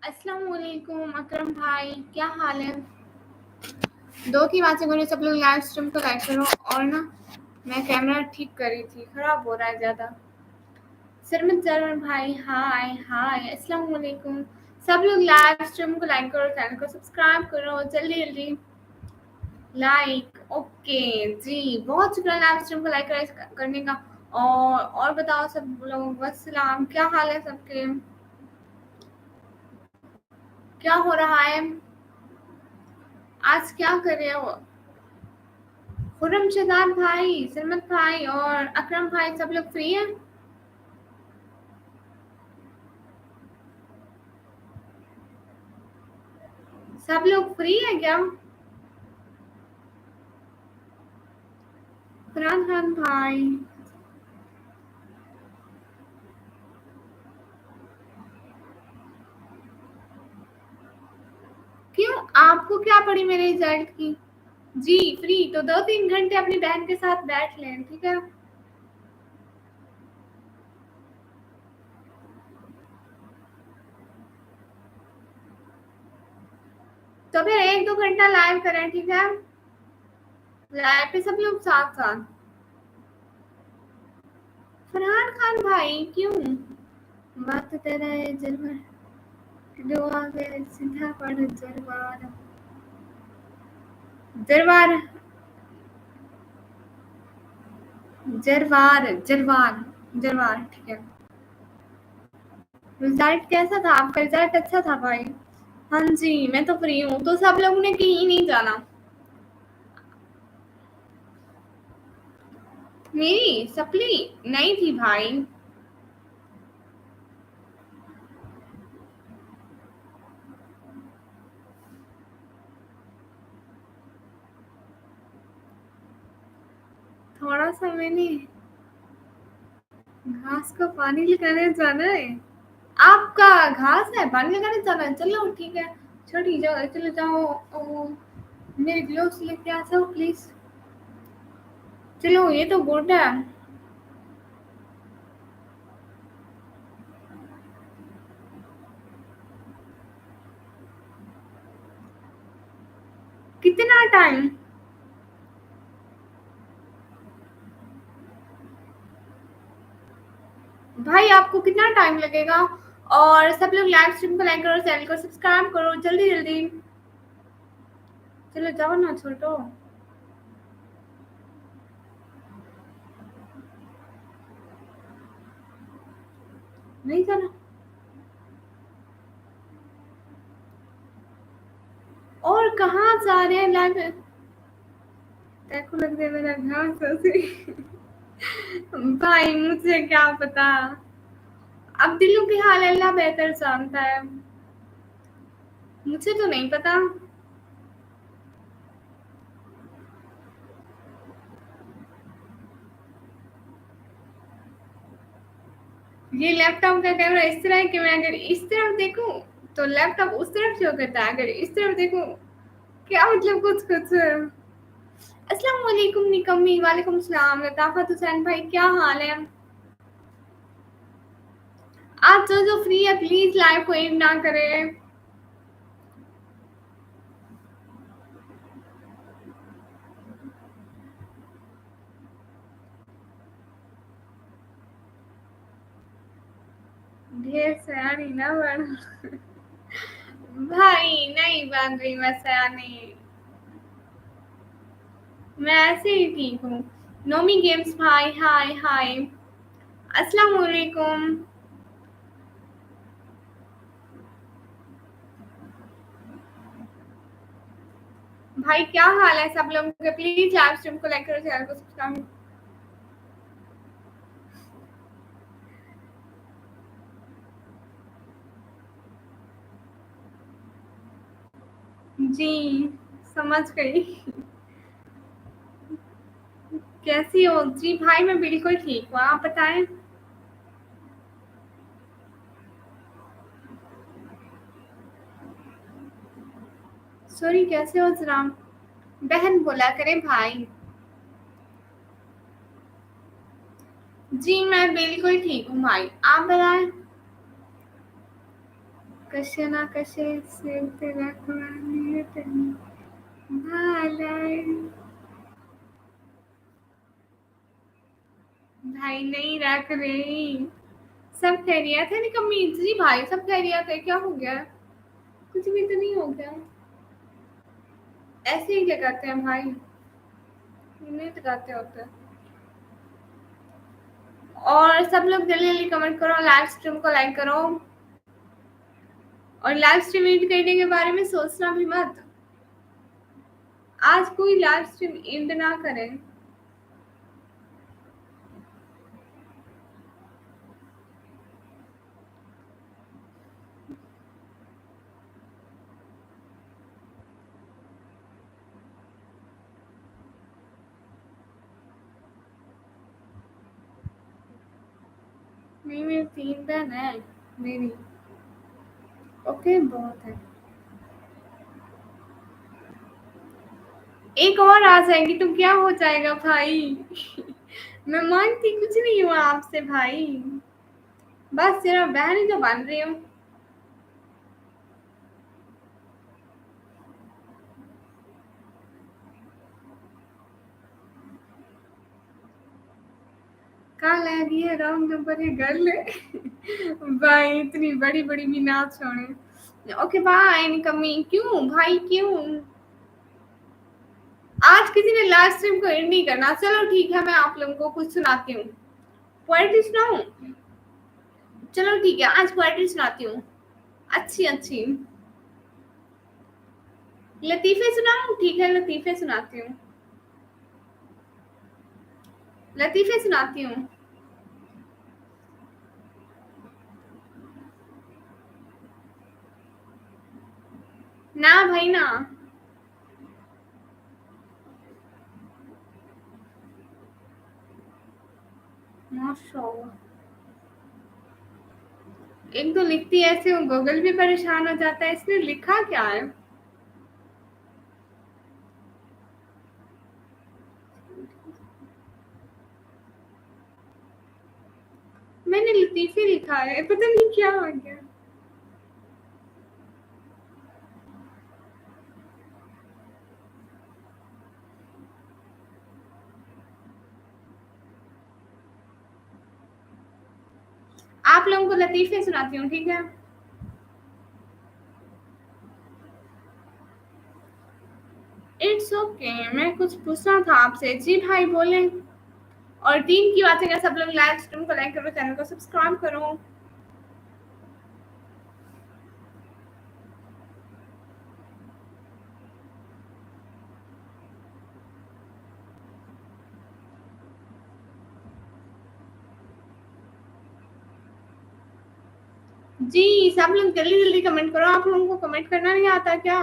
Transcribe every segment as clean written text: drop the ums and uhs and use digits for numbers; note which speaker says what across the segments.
Speaker 1: अस्सलाम वालेकुम अकरम भाई, क्या हाल है? दो की बात से करो, सब लोग लाइव स्ट्रीम को लाइक करो। और ना, मैं कैमरा ठीक कर रही थी, खराब हो रहा है ज़्यादा। सरमत जरमन भाई, हाय हाय, अस्सलाम वालेकुम। सब लोग लाइव स्ट्रीम को लाइक करो, चैनल को सब्सक्राइब करो, जल्दी जल्दी लाइक। ओके जी, बहुत शुक्रिया लाइव स्ट्रीम को लाइक करने का। और बताओ सब लोग, वस्सलाम, क्या हाल है सबके? क्या हो रहा है? आज क्या कर रहे हो? खुर्रम शहजाद भाई, सरमत भाई और अकरम भाई, सब लोग फ्री हैं? सब लोग फ्री हैं क्या? फरहान खान भाई, क्यों, आपको क्या पड़ी मेरे रिजल्ट की? जी फ्री, तो 2-3 घंटे अपनी बहन के साथ बैठ लें, ठीक है? तो फिर 1-2 घंटा लाइव करें, ठीक है? लाइव पे सब लोग साथ साथ। फरहान खान भाई, क्यों? बात तेरा है जलवा, दुआ मेरे सीधा पड़ जलवार। जरवार, जरवार, जरवार, जरवार, ठीक है। रिजल्ट कैसा था आपका? रिजल्ट अच्छा था भाई? हाँ जी, मैं तो फ्री हूँ, तो सब लोगों ने कहीं नहीं जाना। मेरी सप्ली नहीं थी भाई। थोड़ा सा मैंने घास का पानी लगाने जाना है। आपका घास है, पानी लगाने जाना है? चलो ठीक है, छोटी जाओ, चले जाओ। मेरे ग्लोव्स लेके आ जाओ प्लीज। चलो, ये तो गुड है। कितना टाइम? भाई आपको कितना टाइम लगेगा? और सब लोग लाइव स्ट्रीम को लाइक करो, चैनल को सब्सक्राइब करो, जल्दी जल्दी। चलो जाओ ना छोटो। नहीं जाना? और कहाँ जा रहे हैं लाइव? देखो लग रहा है मेरा घास ऐसे। भाई मुझे क्या पता, अब दिलों की हाल अल्लाह बेहतर जानता है, मुझे तो नहीं पता। ये लैपटॉप का कैमरा इस तरह है कि मैं अगर इस तरफ देखूं तो लैपटॉप उस तरफ शो करता है, अगर इस तरफ देखूं, क्या मतलब, कुछ कुछ। अस्सलाम वालेकुम निकम्मी, वालेकुम सलाम लताफत हुसैन भाई, क्या हाल है? आज जो फ्री है प्लीज लाइव को एंड ना करें। ढेर सयानी ना बन। भाई नहीं बन रही मैं सयानी, मैं ऐसे ही ठीक हूँ। नोमी गेम्स भाई, हाय हाय, अस्सलाम वालेकुम। भाई क्या हाल है सब लोगों के? प्लीज लाइव स्ट्रीम को लाइक करो, चैनल को सब्सक्राइब। जी समझ गई। कैसी हो? जी भाई मैं बिल्कुल ठीक हूँ, आप बताएं। सॉरी, कैसे हो जरा? बहन बोला करें भाई। जी मैं बिल्कुल ठीक हूँ भाई, आप बताएं। कसे ना कसे से तेरा कुरान भाई भाई नहीं रख रही। सब खैरियत है निकम्मी जी भाई, सब खैरियत है, क्या हो गया? कुछ भी तो नहीं हो गया, ऐसे ही लगाते हैं भाई, नहीं लगाते होते। और सब लोग जल्दी जल्दी कमेंट करो, लाइव स्ट्रीम को लाइक करो, और लाइव स्ट्रीम एंड करने के बारे में सोचना भी मत, आज कोई लाइव स्ट्रीम एंड ना करें। नहीं, मेरी 3 बहन है मेरी। ओके, बहुत है। एक और आ जाएगी तो क्या हो जाएगा भाई? मैं मांगती कुछ नहीं हूँ आपसे भाई, बस सिर्फ बहन ही तो बन रही हूँ। कल है ये राउंड नंबर है गर्ल। भाई इतनी बड़ी बड़ी भी ना छोड़े। ओके बाय निकम्मी। क्यों भाई क्यों? आज किसी ने लास्ट स्ट्रीम को एंड नहीं करना। चलो ठीक है, मैं आप लोगों को कुछ सुनाती हूँ। पोएट्री सुनाऊं? चलो ठीक है, आज पोएट्री सुनाती हूँ। अच्छी अच्छी लतीफे सुनाऊं? ठीक है, लतीफे सुनाती हूँ, लतीफे सुनाती हूँ। ना भाई ना। माशाल्लाह, एक तो लिखती ऐसे हूँ, गूगल भी परेशान हो जाता है, इसने लिखा क्या है? मैंने लतीफे लिखा है, पता नहीं क्या हो गया। आप लोगों को लतीफे सुनाती हूँ, ठीक है? इट्स ओके मैं कुछ पूछना था आपसे। जी भाई बोले। और टीम की बातें कर, सब लोग लाइव स्ट्रीम को लाइक करो, चैनल को सब्सक्राइब करो। जी सब लोग जल्दी जल्दी कमेंट करो। आप लोगों को कमेंट करना नहीं आता क्या?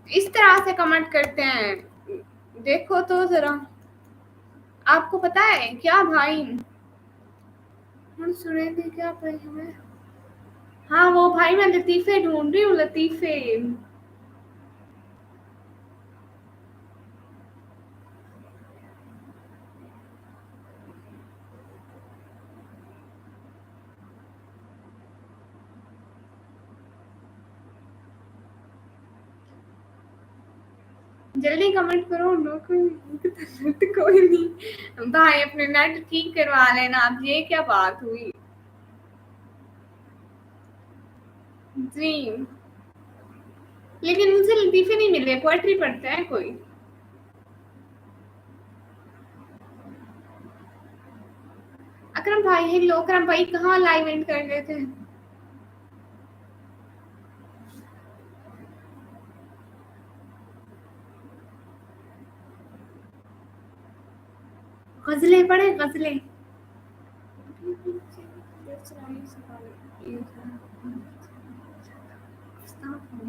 Speaker 1: इस तरह से कमेंट करते हैं, देखो तो जरा। आपको पता है क्या भाई? हम सुने थे क्या भाई हमें? हाँ वो भाई, मैं लतीफे ढूंढ रही हूँ, लतीफे। जल्दी कमेंट करो। नेट कोई नहीं भाई, अपने नेट ठीक करवा लेना। अब ये क्या बात हुई? जी लेकिन मुझे लतीफे नहीं मिले। पोएट्री पढ़ते हैं कोई? अकरम भाई, हेलो अकरम भाई, कहाँ लाइव एंड कर रहे थे? गजलें पढ़े, गजलें।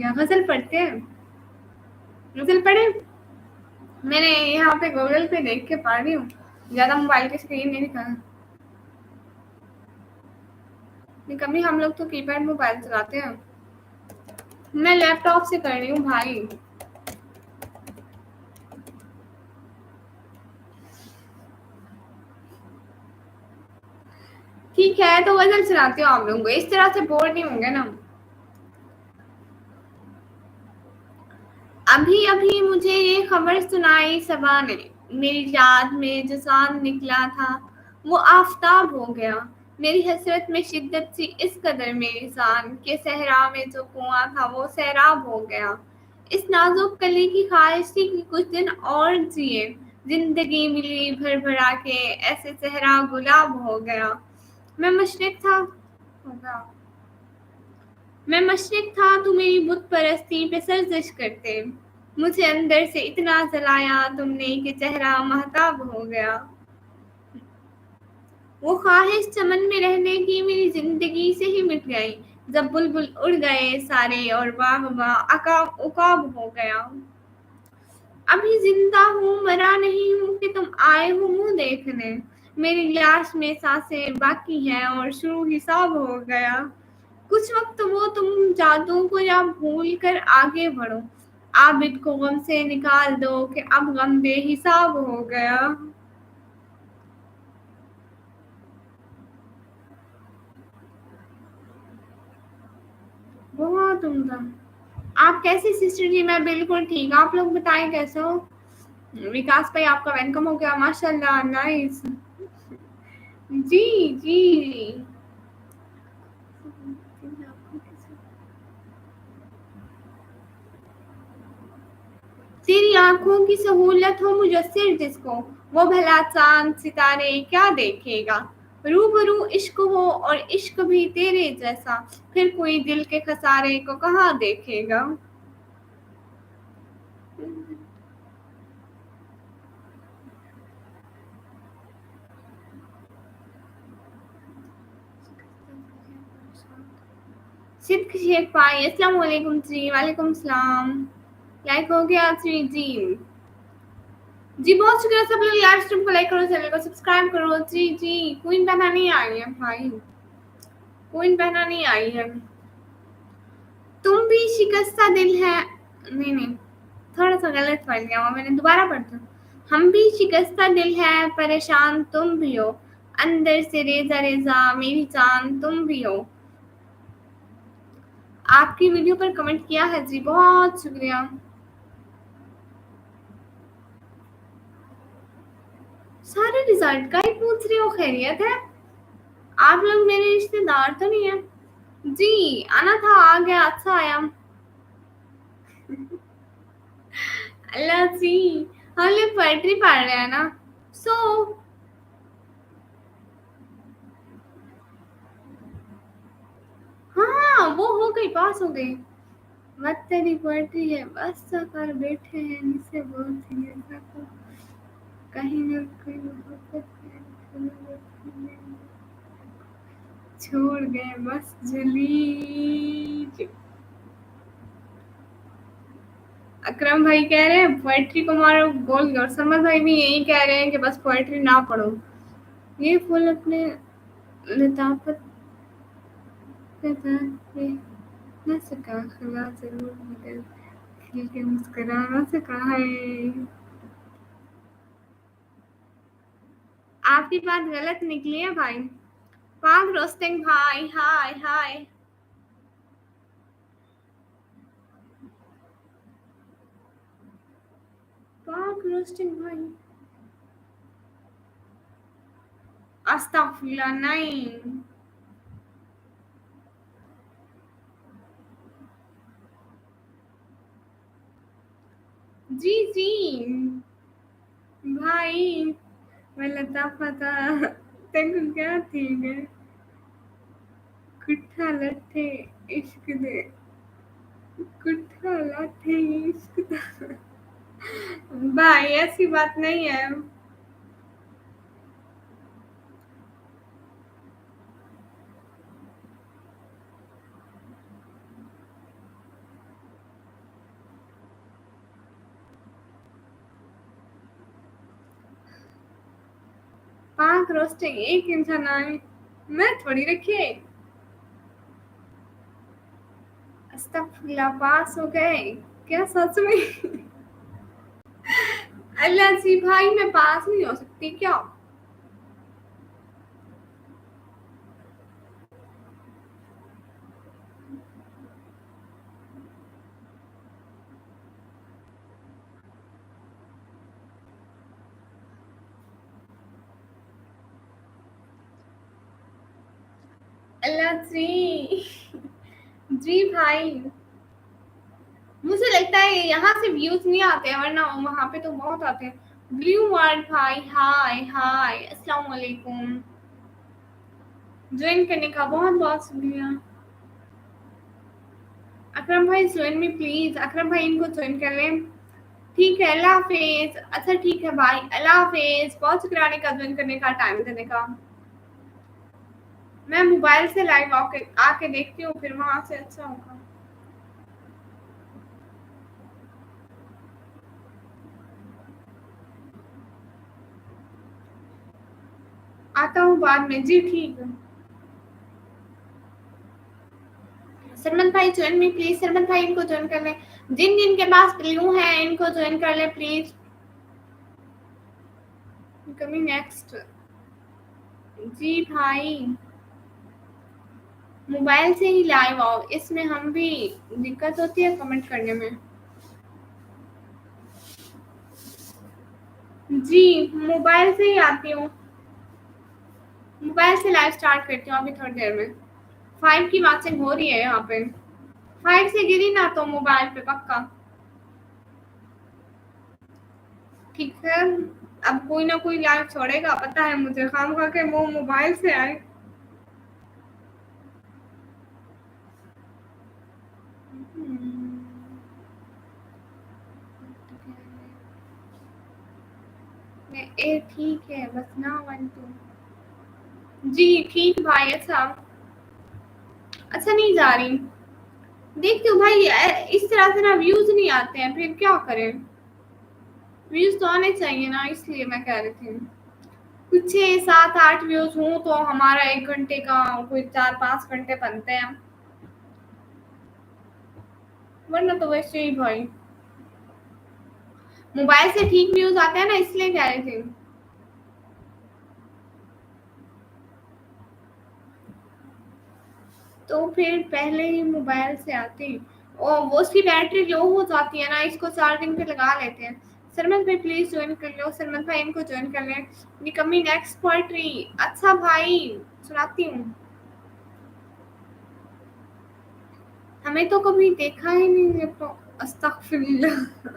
Speaker 1: या गजल पढ़ते हैं? गजल पढ़े? मैंने यहाँ पे गूगल पे देख के पढ़ रही हूँ, ज्यादा मोबाइल की स्क्रीन नहीं दिखाना। कभी हम लोग तो कीपैड मोबाइल चलाते हैं। मैं लैपटॉप से कर रही हूँ भाई। ٹھیک ہے تو غزل سناتی ہوں آپ لوگوں کو، اس طرح سے بور نہیں ہوں گے نا. ابھی ابھی مجھے یہ خبر سنائی صبا نے، میری یاد میں جو چاند نکلا تھا وہ آفتاب ہو گیا. میری حسرت میں شدت سی اس قدر میری جان کہ صحرا میں جو کنواں تھا وہ سیراب ہو گیا. اس نازک کلی کی خواہش تھی کہ کچھ دن اور جیے، زندگی ملی بھر بھرا کے ایسے صحرا گلاب ہو گیا. میں مشرق تھا ہوگا میں مشرق تھا تو میری بت پرستی پہ سرزش کرتے، مجھے اندر سے اتنا جلایا تم نے کہ چہرہ مہتاب ہو گیا. وہ خواہش چمن میں رہنے کی میری زندگی سے ہی مٹ گئی جب بلبل اڑ گئے سارے اور باغ عقاب ہو گیا. ابھی زندہ ہوں مرا نہیں ہوں کہ تم آئے ہو منہ دیکھنے، میری لاش میں سانسیں باقی ہیں اور شروع حساب ہو گیا. کچھ وقت وہ تم جادو کو یا بھول کر آگے بڑھو، عابد کو غم سے نکال دو کہ اب غم بے حساب ہو گیا. بہت عمدہ. آپ کیسی سسٹر جی؟ میں بالکل ٹھیک. آپ لوگ بتائیں کیسے ہو؟ وکاس بھائی آپ کا ویلکم ہو گیا، ماشاء اللہ نائس. جی جی. تیری آنکھوں کی سہولت ہو مجسر جس کو، وہ بھلا چاند ستارے کیا دیکھے گا. روبرو عشق ہو اور عشق بھی تیرے جیسا، پھر کوئی دل کے خسارے کو کہاں دیکھے گا. صدق شیخ بھائی السلام علیکم جی. وعلیکم السلام. لائک ہو گیا جی. جی بہت شکریہ سب لوگ یار، اسٹریم کو لائک کرو، چینل کو سبسکرائب کرو. جی جی. کوئن بہنا نہیں آئی ہے بھائی، کوئن بہنا نہیں آئی ہے. تم بھی شکستہ دل ہے. نہیں تھوڑا سا غلط پڑھ گیا میں نے، دوبارہ پڑھتا ہوں. ہم بھی شکستہ دل ہے پریشان تم بھی ہو، اندر سے ریزہ ریزہ میری جان تم بھی ہو. آپ کی ویڈیو پر کمنٹ کیا ہے جی، بہت شکریہ. سارے ریزلٹ کا ہی پوچھ رہی ہو؟ خیریت ہے؟ آپ لوگ میرے رشتے دار تو نہیں ہیں؟ جی آنا تھا، آ گیا. اچھا آیا. اللہ جی ہم لوگ پوئٹری پڑھ رہے ہیں نا. سو ہاں وہ ہو گئی، پاس ہو گئی. مت تیری پوئٹری ہے بس کر بیٹھے ہیں نیچے بہت ہی ایسا کو کہیں نہ کوئی محبت ہے چھوڑ گئے بس جلی. اکرم بھائی کہہ رہے ہیں پوئٹری کو مارو گول، اور سمر بھائی بھی یہی کہہ رہے ہیں کہ بس پوئٹری نہ پڑھو. یہ پھول اپنے لطافت پیدا نہ سکا خلا ضرور مگر کھل کے مسکرا نہ سکا ہے. آپ کی بات غلط نکلی ہے بھائی. پاک روسٹنگ بھائی ہائے ہائے. پاک روسٹنگ بھائی استغفر اللہ نہیں. جی جی بھائی میں لطافت تینو کیا تھی گئے کٹھا لٹھے عشق دے کٹھا لٹھے عشق دا. بھائی ایسی بات نہیں ہے. پاک روسٹنگ ایک انسان آئے میں تھوڑی رکھی ہے. استغفر اللہ پاس ہو گئے کیا سچ میں؟ اللہ جی بھائی میں پاس نہیں ہو سکتی کیا؟ अल्लाह जी। जी भाई, मुझे लगता है यहाँ से व्यूज नहीं आते हैं, वरना वहाँ पे तो बहुत आते हैं। ब्लू वर्ल्ड भाई, हाय हाय, अस्सलाम वालेकुम। ज्वाइन करने का बहुत बहुत शुक्रिया। अकरम भाई ज्वाइन मी प्लीज, अकरम भाई इनको ज्वाइन कर लें। ठीक है, अल्लाह हाफिज। अच्छा ठीक है भाई, अल्लाह हाफिज, बहुत शुक्रिया आने का, ज्वाइन करने का, टाइम देने का। मैं मोबाइल से लाइव आके आके देखती हूँ, फिर वहां से अच्छा होगा। आता हूँ बाद में जी, ठीक है। सरमन भाई ज्वाइन मी प्लीज, सरमन भाई इनको ज्वाइन कर लें। जिन जिन के पास ब्लू है इनको ज्वाइन कर ले प्लीज। Coming next. जी भाई, मोबाइल से ही लाइव आओ, इसमें हम भी दिक्कत होती है कमेंट करने में। जी, मोबाइल से ही आती हूँ, मोबाइल से लाइव स्टार्ट करती हूँ अभी थोड़ी देर में। 5 की वाचिंग हो रही है यहाँ पे। 5 से गिरी ना तो मोबाइल पे पक्का। ठीक है, अब कोई ना कोई लाइव छोड़ेगा, पता है मुझे, खामखा के वो मोबाइल से आए। ए ठीक है, बस ना 1 2। जी ठीक भाई। अच्छा, अच्छा नहीं जा रही, देखती हूँ भाई, इस तरह से ना व्यूज नहीं आते हैं, फिर क्या करें। व्यूज तो आने चाहिए ना, इसलिए मैं कह रही थी कुछ 6 7 8 व्यूज हो तो हमारा 1 घंटे का कोई 4 5 घंटे बनते हैं, वरना तो वैसे ही भाई। मोबाइल से ठीक व्यूज आते हैं ना, इसलिए कह रही थी। तो फिर पहले ही मोबाइल से आती, और वो उसकी बैटरी लो हो जाती है ना, इसको चार्जिंग पे लगा लेते हैं। सरमन भाई प्लीज ज्वाइन कर लो, सरमन भाई इनको ज्वाइन कर लें। निकम्मी नेक्स्ट पोएट्री। अच्छा भाई, सुनाती हूँ। हमें तो कभी देखा ही नहीं है तो अस्तगफिरुल्लाह।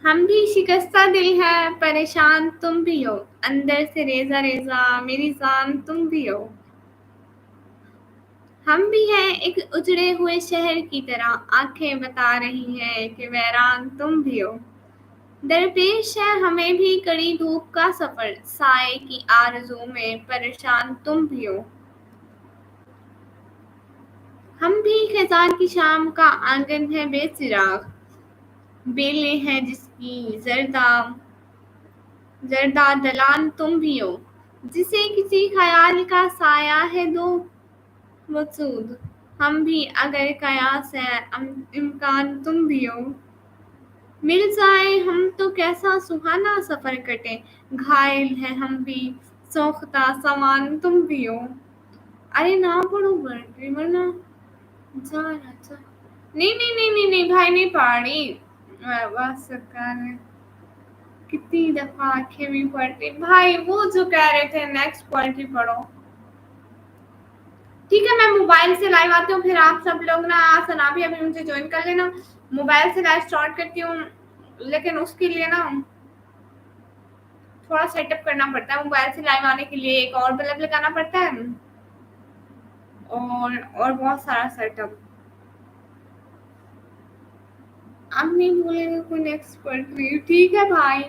Speaker 1: हम भी शिकस्ता दिल है, परेशान तुम भी हो, अंदर से रेजा रेजा मेरी जान तुम भी हो। हम भी हैं एक उजड़े हुए शहर की तरह, आंखें बता रही हैं कि वैरान तुम भी हो। दरपेश है हमें भी कड़ी धूप का सफर, साए की आरज़ू में परेशान तुम भी हो। हम भी खिज़ां की शाम का आंगन है बेचिराग, बेलें हैं जिसकी जर्दा जर्दा दलान तुम भी हो। जिसे किसी ख्याल का साया है दो वजूद, हम भी अगर कयास है इम्कान तुम भी हो। मिल जाए हम तो कैसा सुहाना सफर कटे, घायल है हम भी सोख्ता सामान तुम भी हो। अरे ना पढ़ो बर्ड वरना जा रहा था। नहीं नहीं नहीं नहीं नहीं भाई, नहीं पढ़ी। बस सरकार है, कितनी दफा आंखें भी पढ़ती भाई, वो जो कह रहे थे नेक्स्ट पोएट्री पढ़ो। ठीक है, मैं मोबाइल से लाइव आती हूँ, फिर आप सब लोग ना, सना भी अभी मुझे ज्वाइन कर लेना। मोबाइल से लाइव स्टार्ट करती हूँ, लेकिन उसके लिए ना थोड़ा सेटअप करना पड़ता है। मोबाइल से लाइव आने के लिए एक और बल्ब लगाना पड़ता है, और बहुत सारा सेटअप। अब नहीं बोलेगा कोई नेक्स्ट पोएट्री, ठीक है भाई,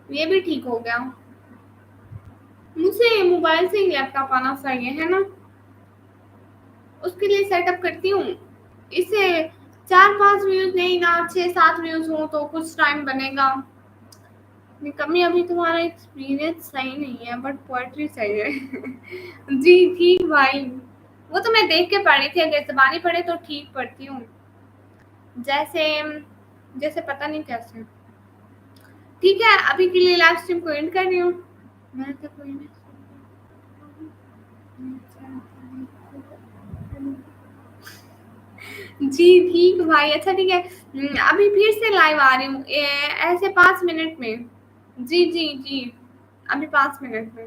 Speaker 1: ये भी ठीक हो गया। मुझे मोबाइल से ही लैपटॉप आना चाहिए है ना, उसके लिए सेटअप करती हूँ। इससे 4 5 व्यूज नहीं ना, 6 7 व्यूज हो तो कुछ टाइम बनेगा। कमी अभी तुम्हारा एक्सपीरियंस सही नहीं है, बट पोएट्री सही है। जी ठीक भाई, वो तो मैं देख के पढ़ी थी, अगर ज़बानी पढ़े तो ठीक पढ़ती हूँ, जैसे जैसे पता नहीं कैसे। ठीक है, अभी के लिए लाइव स्ट्रीम को एंड कर रही हूँ। मैं तो कोई नहीं। जी ठीक भाई, अच्छा ठीक है। अभी फिर से लाइव आ रही हूँ, ऐसे 5 मिनट में। जी जी जी, ابھی 5 منٹ میں